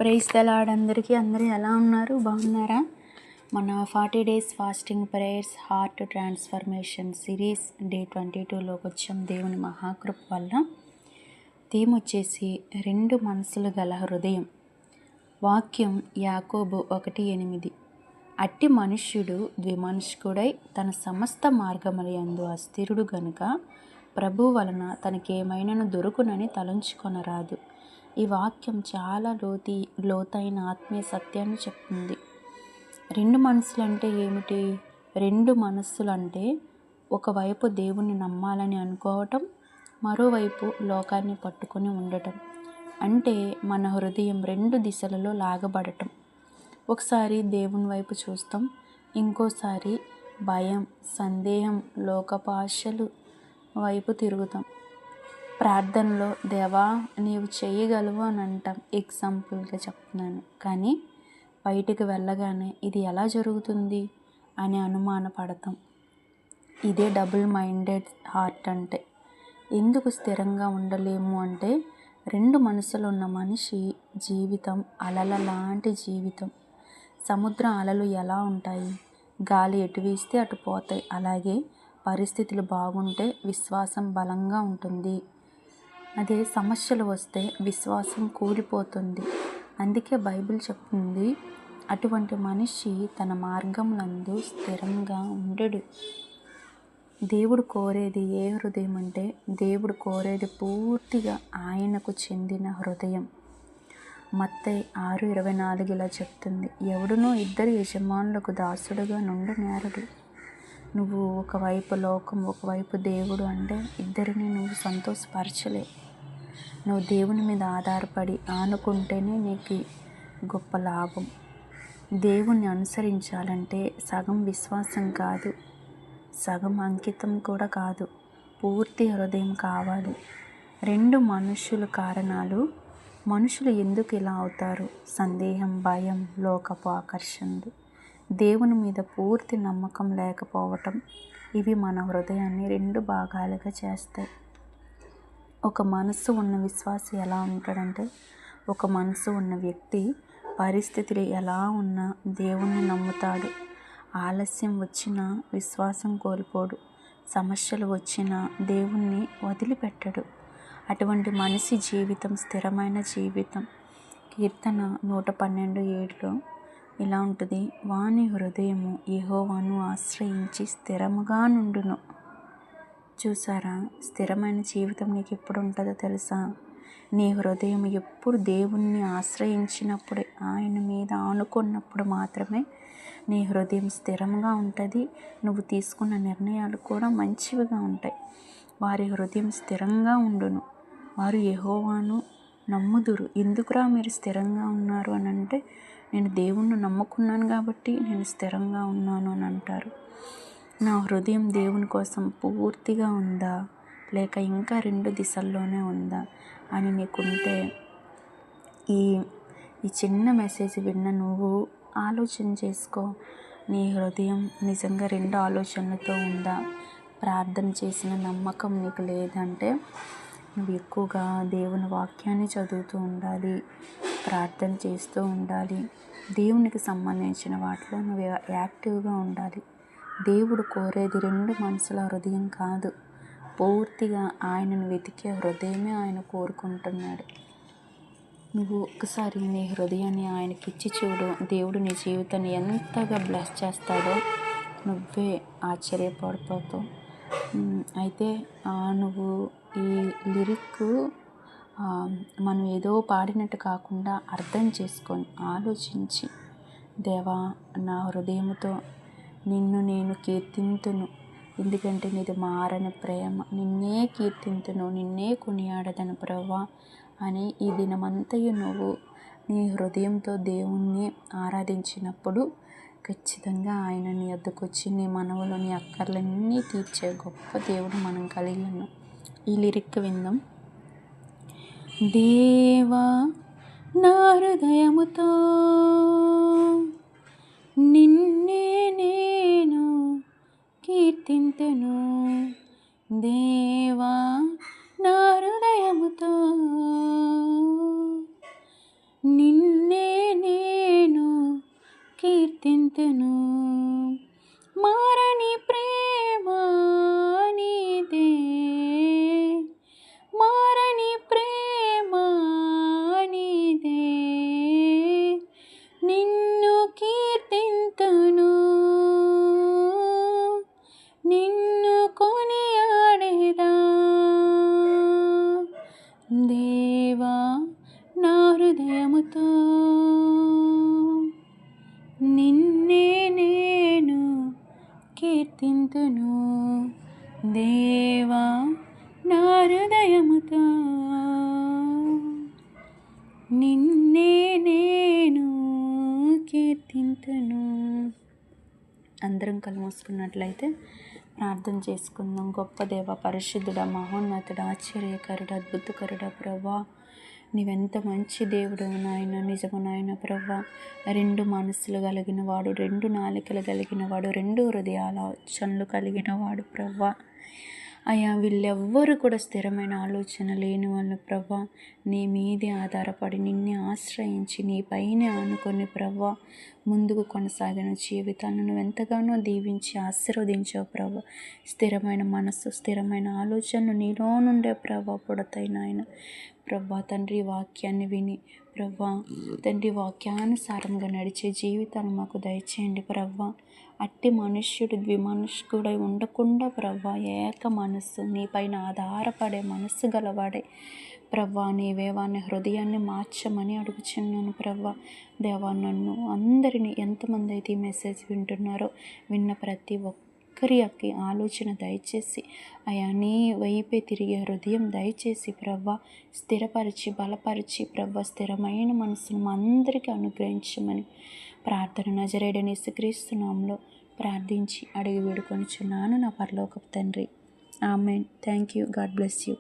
Praise the lord. అందరూ ఎలా ఉన్నారు? బాగున్నారా? మన 40 days fasting prayers heart transformation series day 22లోకి వచ్చాం. దేవుని మహాకృప వల్ల థీమ్ వచ్చేసి 2 మనసులు గల హృదయం. వాక్యం యాకోబు 1:8. అట్టి మనుష్యుడు ద్విమనస్కుడై తన సమస్త మార్గములందు అస్థిరుడు గనుక ప్రభు వలన తనకేమైనను దొరుకునని తలంచుకొనరాదు. ఈ వాక్యం చాలా లోతైన ఆత్మీయ సత్యాన్ని చెప్తుంది. 2 మనసులు అంటే ఏమిటి? 2 మనస్సులు అంటే ఒకవైపు దేవుణ్ణి నమ్మాలని అనుకోవటం, మరోవైపు లోకాన్ని పట్టుకొని ఉండటం. అంటే మన హృదయం 2 దిశలలో లాగబడటం. ఒకసారి దేవుని వైపు చూస్తాం, ఇంకోసారి భయం, సందేహం, లోకపాశలు వైపు తిరుగుతాం. ప్రార్థనలో దేవా నీవు చేయగలవు అని అంటాం, ఎగ్జాంపుల్గా చెప్తున్నాను. కానీ బయటికి వెళ్ళగానే ఇది ఎలా జరుగుతుంది అని అనుమానపడతాం. ఇదే డబుల్ మైండెడ్ హార్ట్ అంటే. ఎందుకు స్థిరంగా ఉండలేము అంటే 2 మనసులు ఉన్న మనిషి జీవితం అలల లాంటి జీవితం. సముద్ర అలలు ఎలా ఉంటాయి? గాలి ఎటు వీస్తే అటు పోతాయి. అలాగే పరిస్థితులు బాగుంటే విశ్వాసం బలంగా ఉంటుంది. అదే సమస్యలు వస్తే విశ్వాసం కూలిపోతుంది. అందుకే బైబిల్ చెప్తుంది, అటువంటి మనిషి తన మార్గములందు స్థిరంగా ఉండడు. దేవుడు కోరేది ఏ హృదయం అంటే, దేవుడు కోరేది పూర్తిగా ఆయనకు చెందిన హృదయం. మత్తయి 6:24 ఇలా చెప్తుంది, ఎవడునో 2 యజమానులకు దాసుడుగా నుండనేరడు. నువ్వు ఒకవైపు లోకం, ఒకవైపు దేవుడు అంటే ఇద్దరిని నువ్వు సంతోషపరచలేవు. నువ్వు దేవుని మీద ఆధారపడి ఆనుకుంటేనే నీకు గొప్ప లాభం. దేవుణ్ణి అనుసరించాలంటే సగం విశ్వాసం కాదు, సగం అంకితం కూడా కాదు, పూర్తి హృదయం కావాలి. 2 మనుషుల కారణాలు. మనుషులు ఎందుకు ఇలా అవుతారు? సందేహం, భయం, లోకపు ఆకర్షణలు, దేవుని మీద పూర్తి నమ్మకం లేకపోవటం. ఇవి మన హృదయాన్ని 2 భాగాలుగా చేస్తాయి. ఒక మనసు ఉన్న విశ్వాసి ఎలా ఉంటాడంటే, ఒక మనసు ఉన్న వ్యక్తి పరిస్థితులు ఎలా ఉన్నా దేవుణ్ణి నమ్ముతాడు. ఆలస్యం వచ్చినా విశ్వాసం కోల్పోడు. సమస్యలు వచ్చినా దేవుణ్ణి వదిలిపెట్టడు. అటువంటి మనిషి జీవితం స్థిరమైన జీవితం. కీర్తన 112:7 ఇలా ఉంటుంది, వాని హృదయము యెహోవాను ఆశ్రయించి స్థిరముగా నుండును. చూసారా, స్థిరమైన జీవితం నీకు ఎప్పుడు ఉంటుందో తెలుసా? నీ హృదయం ఎప్పుడు దేవుణ్ణి ఆశ్రయించినప్పుడే, ఆయన మీద ఆనుకున్నప్పుడు మాత్రమే నీ హృదయం స్థిరంగా ఉంటుంది. నువ్వు తీసుకున్న నిర్ణయాలు కూడా మంచివిగా ఉంటాయి. వారి హృదయం స్థిరంగా ఉండును, వారు యెహోవాను నమ్ముదురు. ఎందుకురా మీరు స్థిరంగా ఉన్నారు అని అంటే, నేను దేవుణ్ణి నమ్ముకున్నాను కాబట్టి నేను స్థిరంగా ఉన్నాను అని అంటారు. నా హృదయం దేవుని కోసం పూర్తిగా ఉందా, లేక ఇంకా 2 దిశల్లోనే ఉందా అని నీకుంటే, ఈ చిన్న మెసేజ్ విన్న నువ్వు ఆలోచన చేసుకో. నీ హృదయం నిజంగా 2 ఆలోచనలతో ఉందా? ప్రార్థన చేసిన నమ్మకం నీకు లేదంటే నువ్వు ఎక్కువగా దేవుని వాక్యాన్ని చదువుతూ ఉండాలి, ప్రార్థన చేస్తూ ఉండాలి. దేవునికి సంబంధించిన వాటిలో నువ్వు యాక్టివ్గా ఉండాలి. దేవుడు కోరేది 2 మనసుల హృదయం కాదు, పూర్తిగా ఆయనను వెతికే హృదయమే ఆయన కోరుకుంటున్నాడు. నువ్వు ఒక్కసారి నీ హృదయాన్ని ఆయనకి ఇచ్చి చూడు. దేవుడు నీ జీవితాన్ని ఎంతగా బ్లెస్ చేస్తాడో నువ్వే ఆశ్చర్యపడిపోతావు. అయితే నువ్వు ఈ లిరిక్ మనం ఏదో పాడినట్టు కాకుండా అర్థం చేసుకొని ఆలోచించి, దేవా నా హృదయముతో నిన్ను నేను కీర్తింతును, ఎందుకంటే నీది మారని ప్రేమ, నిన్నే కీర్తింతును, నిన్నే కొనియాడదను ప్రభువా అని ఈ దినమంతయు నువ్వు నీ హృదయంతో దేవుణ్ణి ఆరాధించినప్పుడు ఖచ్చితంగా ఆయన నీ వద్దకు వచ్చి నీ మనవులు, నీ అక్కర్లన్నీ తీర్చే గొప్ప దేవుడు మనం కలిగి ఉన్నాం. ఈ లిరిక్ విందాం. దేవా నా హృదయముతో నిన్నే నేను కీర్తింతును, దేవా నా హృదయముతో నిన్నే కీర్తింతును. మారని ప్రేమ నీదే, మారని ప్రేమ నీదే, నిన్ను కీర్తింతును, నిన్ను కొనియాడేదా. దేవా నా హృదయముతో నిన్నే నేను కీర్తింతును. దేవా నా హృదయముతో నిన్నే నేను కీర్తింతును. అందరం కళ్ళు మూసుకున్నట్లయితే ప్రార్థన చేసుకుందాం. గొప్ప దేవ, పరిశుద్ధుడా, మహోన్నతుడా, ఆశ్చర్యకరుడా, అద్భుతకరుడా ప్రభా, నీవెంత మంచి దేవుడు నాయన. నిజము నాయన ప్రభా, రెండు మనసులు కలిగిన వాడు, రెండు నాలుకలు కలిగిన వాడు, రెండు హృదయాల ఆలోచనలు కలిగిన వాడు ప్రభా. అయ్యా, వీళ్ళెవ్వరూ కూడా స్థిరమైన ఆలోచన లేని వాళ్ళు ప్రభా, నీ మీదే ఆధారపడి నిన్నే ఆశ్రయించి నీ పైనే ఆనుకొని ప్రభా ముందుకు కొనసాగిన జీవితాలను నువ్వు ఎంతగానో దీవించి ఆశీర్వదించావు ప్రభా. స్థిరమైన మనస్సు, స్థిరమైన ఆలోచనలు నీలో నుండే ప్రభా పుడతాయి నాయన. ప్రభా తండ్రి, వాక్యాన్ని విని ప్రభా తండ్రి వాక్యానుసారంగా నడిచే జీవితాన్ని మాకు దయచేయండి ప్రభా. అట్టి మనుష్యుడు ద్విమనుష్యుడై ఉండకుండా ప్రభా ఏక మనస్సు, నీ పైన ఆధారపడే మనస్సు గలవాడే ప్రభా. నీవే వాని హృదయాన్ని మార్చమని అడుగుచున్నాను ప్రభా. దేవా, నన్ను అందరినీ ఎంతమంది అయితే ఈ మెసేజ్ వింటున్నారో విన్న ప్రతి ఒక్కరికి ఆలోచన దయచేసి అయా నీ వైపే తిరిగే హృదయం దయచేసి ప్రభా స్థిరపరిచి బలపరిచి ప్రభా స్థిరమైన మనసును మా అందరికీ అనుగ్రహించమని ప్రార్థన నజరేయుడైన యేసుక్రీస్తు నామములో ప్రార్థించి అడిగి వేడుకొనుచున్నాను నా పరలోకపు తండ్రి. Amen. Thank you. God bless you.